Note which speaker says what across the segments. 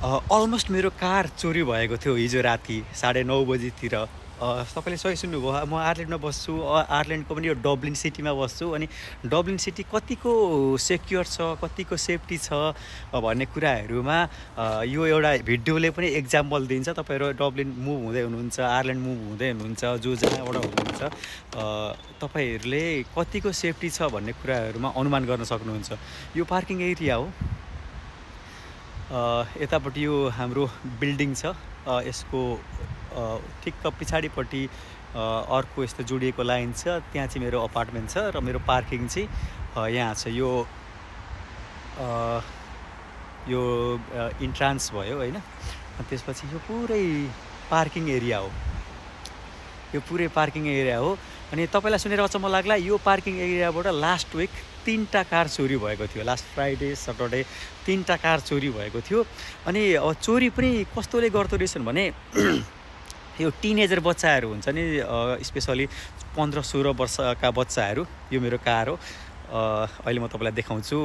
Speaker 1: Almost मेरो car चोरी भएको थियो हिजो राति 9:30 बजीतिर। तपाईँले सही सुन्नुभयो, म आयरल्यान्डमा बस्छु। आयरल्यान्डको पनि यो डब्लिन सिटीमा बस्छु। अनि डब्लिन सिटी कतिको सेक्योर छ, कतिको सेफ्टी छ भन्ने कुराहरूमा यो एउटा भिडियोले पनि एक्जाम्पल दिन्छ। तपाईँहरू डब्लिन मुभ हुँदै हुनुहुन्छ, आयरल्यान्ड मुभ हुँदै हुनुहुन्छ, जो जहाँबाट हुनुहुन्छ, तपाईँहरूले कतिको सेफ्टी छ भन्ने कुराहरूमा अनुमान गर्न सक्नुहुन्छ। यो पार्किङ एरिया हो। यतापट्टि यो हाम्रो बिल्डिङ छ, यसको ठिक्क पछाडिपट्टि अर्को यस्तो जोडिएको लाइन छ, त्यहाँ चाहिँ मेरो अपार्टमेन्ट छ र मेरो पार्किङ चाहिँ यहाँ छ। यो इन्ट्रान्स भयो होइन। त्यसपछि यो पुरै पार्किङ एरिया हो, यो पुरै पार्किङ एरिया हो। अनि तपाईँलाई सुनेर अचम्म लाग्ला, यो पार्किङ एरियाबाट लास्ट विक 3टा कार चोरी भएको थियो। लास्ट फ्राइडे सटरडे 3टा कार चोरी भएको थियो। अनि चोरी पनि कस्तोले गर्दो रहेछन् भने यो टिनेजर बच्चाहरू हुन्छ नि, स्पेसली 15-16 वर्षका बच्चाहरू। यो मेरो कार हो, अहिले म तपाईँलाई देखाउँछु।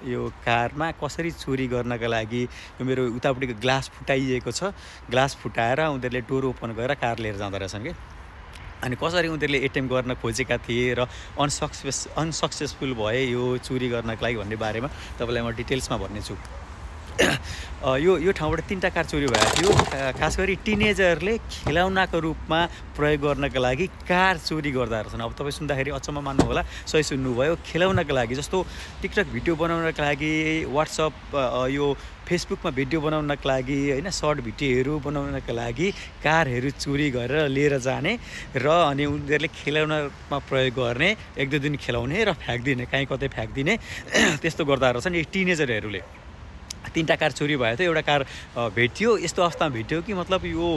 Speaker 1: यो कारमा कसरी चोरी गर्नका लागि यो मेरो उतापट्टिको ग्लास फुटाइएको छ, ग्लास फुटाएर उनीहरूले डोर ओपन गरेर कार लिएर जाँदो रहेछन् कि। अनि कसरी उनीहरूले एटेम्प गर्न खोजेका थिए र अनसक्सेसफुल भए यो चोरी गर्नको लागि भन्ने बारेमा तपाईँलाई म डिटेल्समा भन्नेछु। यो ठाउँबाट 3टा कार चोरी भएको थियो। खास गरी टिनेजरले खेलौनाको रूपमा प्रयोग गर्नका लागि कार चोरी गर्दा रहेछन्। अब तपाईँ सुन्दाखेरि अचम्म मान्नु होला, सही सुन्नुभयो। खेलौनाको लागि, जस्तो टिकटक भिडियो बनाउनको लागि, वाट्सएप यो फेसबुकमा भिडियो बनाउनको लागि होइन, सर्ट भिडियोहरू बनाउनको लागि कारहरू चोरी गरेर लिएर जाने र अनि उनीहरूले खेलौनामा प्रयोग गर्ने, 1-2 दिन खेलाउने र फ्याँक्दिने, कहीँ कतै फ्याँक्दिने, त्यस्तो गर्दा रहेछन् यो टिनेजरहरूले। 3टा कार चोरी भएको थियो। एउटा कार भेटियो, यस्तो अवस्थामा भेट्यो कि मतलब यो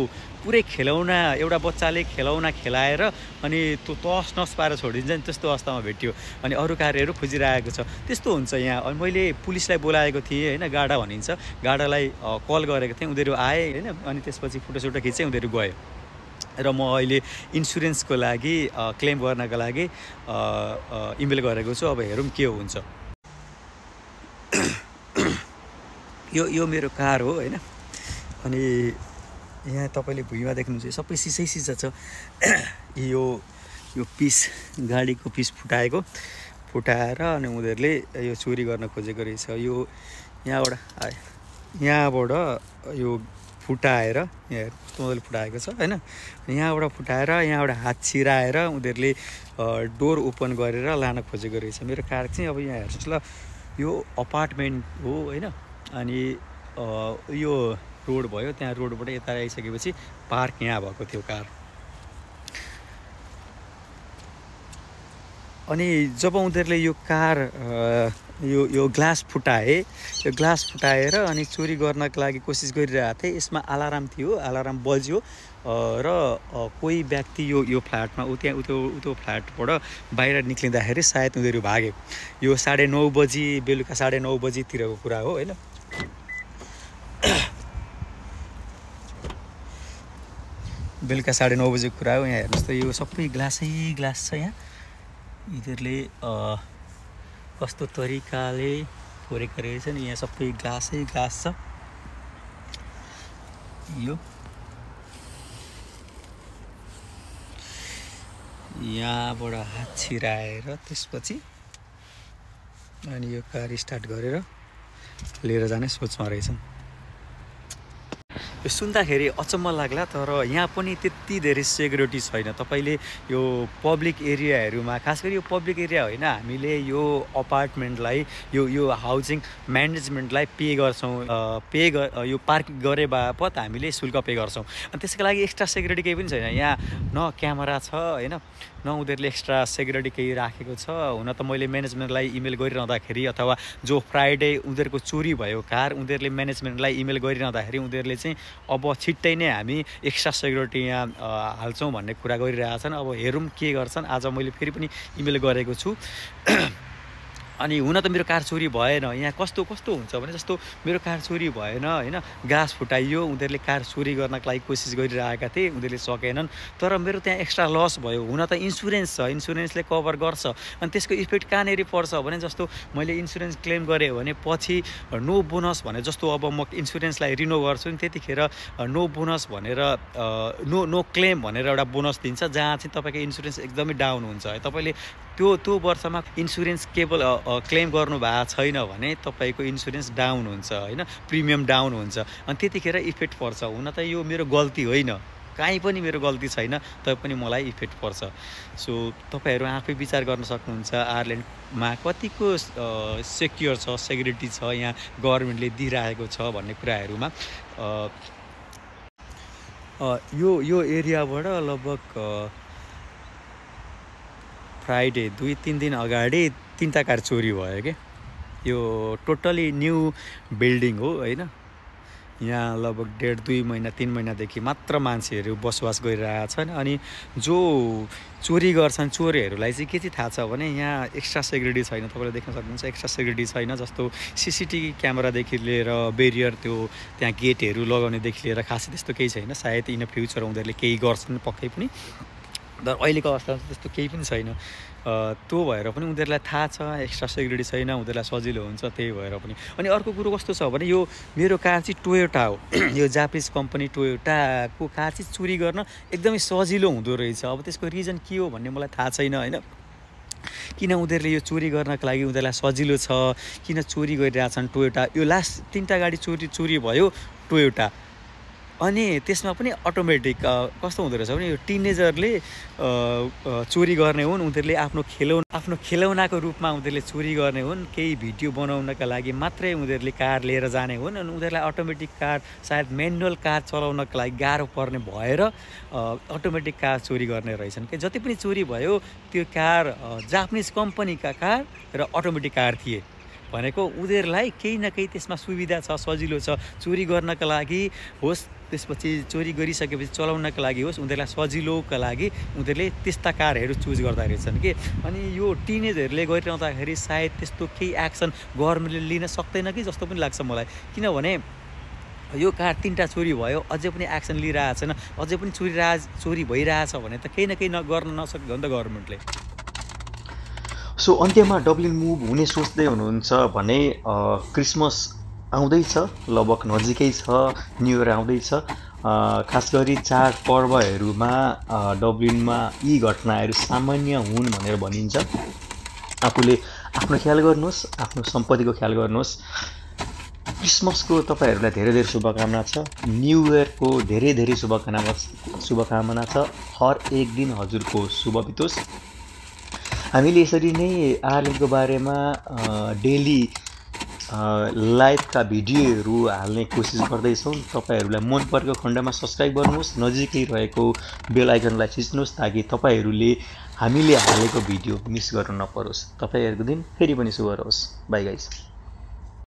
Speaker 1: पुरै खेलौना, एउटा बच्चाले खेलौना खेलाएर अनि त्यो तस नस पारेर छोडिदिन्छ नि, त्यस्तो अवस्थामा भेट्यो। अनि अरू कार्यहरू खोजिरहेको छ। त्यस्तो हुन्छ यहाँ। अनि मैले पुलिसलाई बोलाएको थिएँ होइन, गाडा भनिन्छ, गाडालाई कल गरेको थिएँ। उनीहरू आए होइन, अनि त्यसपछि फोटोसोटो खिचेँ, उनीहरू गयो। र म अहिले इन्सुरेन्सको लागि क्लेम गर्नको लागि इमेल गरेको छु। अब हेरौँ के हुन्छ। यो मेरो कार हो होइन। अनि यहाँ तपाईँले भुइँमा देख्नुहुन्छ सबै सिसा छ। यो पिस, गाडीको पिस फुटाएर अनि उनीहरूले यो चोरी गर्न खोजेको रहेछ। यो यहाँबाट यो फुटाएर, यहाँ उनीहरूले फुटाएको छ होइन। यहाँबाट फुटाएर यहाँबाट हात छिराएर उनीहरूले डोर ओपन गरेर लान खोजेको रहेछ। मेरो कार चाहिँ अब यहाँ हेर्नुहोस् ल, यो अपार्टमेन्ट हो होइन। अनि यो रोड भयो, त्यहाँ रोडबाट यता आइसकेपछि पार्क यहाँ भएको थियो कार। अनि जब उनीहरूले यो कार यो ग्लास फुटाएर अनि चोरी गर्नको लागि कोसिस गरिरहेको थिए। यसमा अलार्म थियो, अलार्म बज्यो र कोही व्यक्ति यो फ्ल्याटमा त्यो फ्ल्याटबाट बाहिर निक्लिँदाखेरि सायद उनीहरू भागे। यो 9:30 बजी, बेलुका 9:30 बजीतिरको कुरा हो होइन। बेलुका 9:30 बजीको कुरा हो। यहाँ हेर्नुहोस् त, यो सबै ग्लासै ग्लास छ। यहाँ यिनीहरूले कस्तो तरिकाले फोरेको रहेछ नि, यहाँ सबै ग्लासै ग्लास छ। यो यहाँबाट हात छिराएर त्यसपछि अनि यो कार स्टार्ट गरेर लिएर जाने सोचमा रहेछन्। यो सुन्दाखेरि अचम्म लाग्ला, तर यहाँ पनि त्यति धेरै सेक्युरिटी छैन। तपाईँले यो पब्लिक एरियाहरूमा, खास गरी यो पब्लिक एरिया होइन, हामीले यो अपार्टमेन्टलाई, यो हाउसिङ म्यानेजमेन्टलाई पे गर्छौँ। यो पार्क गरे बापत हामीले शुल्क पे गर्छौँ। अनि त्यसको लागि एक्स्ट्रा सेक्युरिटी केही पनि छैन। यहाँ न क्यामेरा छ होइन, न उनीहरूले एक्स्ट्रा सेक्युरिटी केही राखेको छ। हुन त मैले म्यानेजमेन्टलाई इमेल गरिरहँदाखेरि, अथवा जो फ्राइडे उनीहरूको चोरी भयो कार, उनीहरूले म्यानेजमेन्टलाई इमेल गरिरहँदाखेरि उनीहरूले चाहिँ अब छिट्टै नै हामी एक्स्ट्रा सेक्युरिटी यहाँ हाल्छौँ भन्ने कुरा गरिरहेछन्। अब हेरौँ के गर्छन्। आज मैले फेरि पनि इमेल गरेको छु। अनि हुन त मेरो कार चोरी भएन। यहाँ कस्तो हुन्छ भने जस्तो मेरो कार चोरी भएन होइन, ग्लास फुटाइयो, उनीहरूले कार चोरी गर्नको लागि कोसिस गरिरहेका थिए, उनीहरूले सकेनन्, तर मेरो त्यहाँ एक्स्ट्रा लस भयो। हुन त इन्सुरेन्स छ, इन्सुरेन्सले कभर गर्छ, अनि त्यसको इफेक्ट कहाँनिर पर्छ भने जस्तो मैले इन्सुरेन्स क्लेम गरेँ भने पछि नो बोनस भने जस्तो अब म इन्सुरेन्सलाई रिन्यू गर्छु नि त्यतिखेर नो बोनस भनेर नो क्लेम भनेर एउटा बोनस दिन्छ, जहाँ चाहिँ तपाईँको इन्सुरेन्स एकदमै डाउन हुन्छ है। तपाईँले त्यो वर्षमा इन्सुरेन्स केवल क्लेम गर्नु भएको छैन भने तपाईँको इन्सुरेन्स डाउन हुन्छ होइन, प्रिमियम डाउन हुन्छ, अनि त्यतिखेर इफेक्ट पर्छ। हुन त यो मेरो गल्ती होइन, काहीँ पनि मेरो गल्ती छैन, तैपनि मलाई इफेक्ट पर्छ। सो तपाईँहरू आफै विचार गर्न सक्नुहुन्छ आयरल्यान्डमा कतिको सेक्योर छ, सेक्युरिटी छ, यहाँ गभर्मेन्टले दिइरहेको छ भन्ने कुराहरूमा। यो एरियाबाट लगभग फ्राइडे 2-3 दिन अगाडि 3टा कार चोरी भयो क्या। यो टोटली न्यू बिल्डिङ हो होइन, यहाँ लगभग 1.5-2 महिना 3 महिनादेखि मात्र मान्छेहरू बसोबास गरिरहेछन्। अनि जो चोरी गर्छन् चोरहरूलाई चाहिँ के चाहिँ थाहा छ भने यहाँ एक्स्ट्रा सेक्युरिटी छैन, तपाईँले देख्न सक्नुहुन्छ एक्स्ट्रा सेक्युरिटी छैन। जस्तो सीसीटीभी क्यामेरादेखि लिएर बेरियर त्यो त्यहाँ गेटहरू लगाउनेदेखि लिएर खासै त्यस्तो केही छैन। सायद इन फ्युचर उनीहरूले केही गर्छन् पक्कै पनि, तर अहिलेको अवस्थामा त्यस्तो केही पनि छैन। त्यो भएर पनि उनीहरूलाई थाहा छ एक्स्ट्रा सेक्युरिटी छैन, उनीहरूलाई सजिलो हुन्छ, त्यही भएर पनि। अनि अर्को कुरो कस्तो छ भने यो मेरो कार चाहिँ टोयोटा हो, यो जापानिज कम्पनी टोयोटाको कार चाहिँ चोरी गर्न एकदमै सजिलो हुँदो रहेछ। अब त्यसको रिजन के हो भन्ने मलाई थाहा छैन होइन, किन उनीहरूले यो चोरी गर्नको लागि उनीहरूलाई सजिलो छ, किन चोरी गरिरहेछन् टोयोटा। यो लास्ट 3टा गाडी चोरी भयो टोयोटा, अनि त्यसमा पनि अटोमेटिक कस्तो हुँदो रहेछ भने यो टिनेजरले चोरी गर्ने हुन्, उनीहरूले आफ्नो खेलौनाको रूपमा उनीहरूले चोरी गर्ने हुन्, केही भिडियो बनाउनका लागि मात्रै उनीहरूले कार लिएर जाने हुन्। अनि उनीहरूलाई अटोमेटिक कार सायद म्यानुअल कार चलाउनको लागि गाह्रो पर्ने भएर अटोमेटिक कार चोरी गर्ने रहेछन् कि। जति पनि चोरी भयो त्यो कार जापानिज कम्पनीका कार र अटोमेटिक कार थिए भनेको उनीहरूलाई केही न केही त्यसमा सुविधा छ, सजिलो छ, चोरी गर्नका लागि होस्, त्यसपछि चोरी गरिसकेपछि चलाउनका लागि होस्, उनीहरूलाई सजिलोका लागि उनीहरूले त्यस्ता कारहरू चुज गर्दा रहेछन् कि। अनि यो टिनेजहरूले गरिरहँदाखेरि सायद त्यस्तो केही एक्सन गभर्मेन्टले लिन सक्दैन कि जस्तो पनि लाग्छ मलाई, किनभने यो कार 3टा चोरी भयो अझै पनि एक्सन लिइरहेको छैन, अझै पनि चोरी भइरहेछ भने त केही न केही गर्न नसक्यो भने त गभर्मेन्टले। सो अन्त्यमा डब्लिन मुभ हुने सोच्दै हुनुहुन्छ भने क्रिसमस आउँदैछ, लगभग नजिकै छ, न्यु इयर आउँदैछ। खास गरी चाडपर्वहरूमा डब्लिनमा यी घटनाहरू सामान्य हुन् भनेर भनिन्छ। आफूले आफ्नो ख्याल गर्नुहोस्, आफ्नो सम्पत्तिको ख्याल गर्नुहोस्। क्रिसमसको तपाईँहरूलाई धेरै धेरै शुभकामना छ, न्यु इयरको धेरै धेरै शुभकामना छ। हर एक दिन हजुरको शुभ बितोस्। हामीले यसरी नै आयरल्यान्डको बारेमा डेली लाइभका भिडियोहरू हाल्ने कोसिस गर्दैछौँ। तपाईँहरूलाई मन परेको खण्डमा सब्सक्राइब गर्नुहोस्, नजिकै रहेको बेल आइकनलाई थिच्नुहोस् ताकि तपाईँहरूले हामीले हालेको भिडियो मिस गर्नु नपरोस्। तपाईँहरूको दिन फेरि पनि शुभ रहोस्। By guys.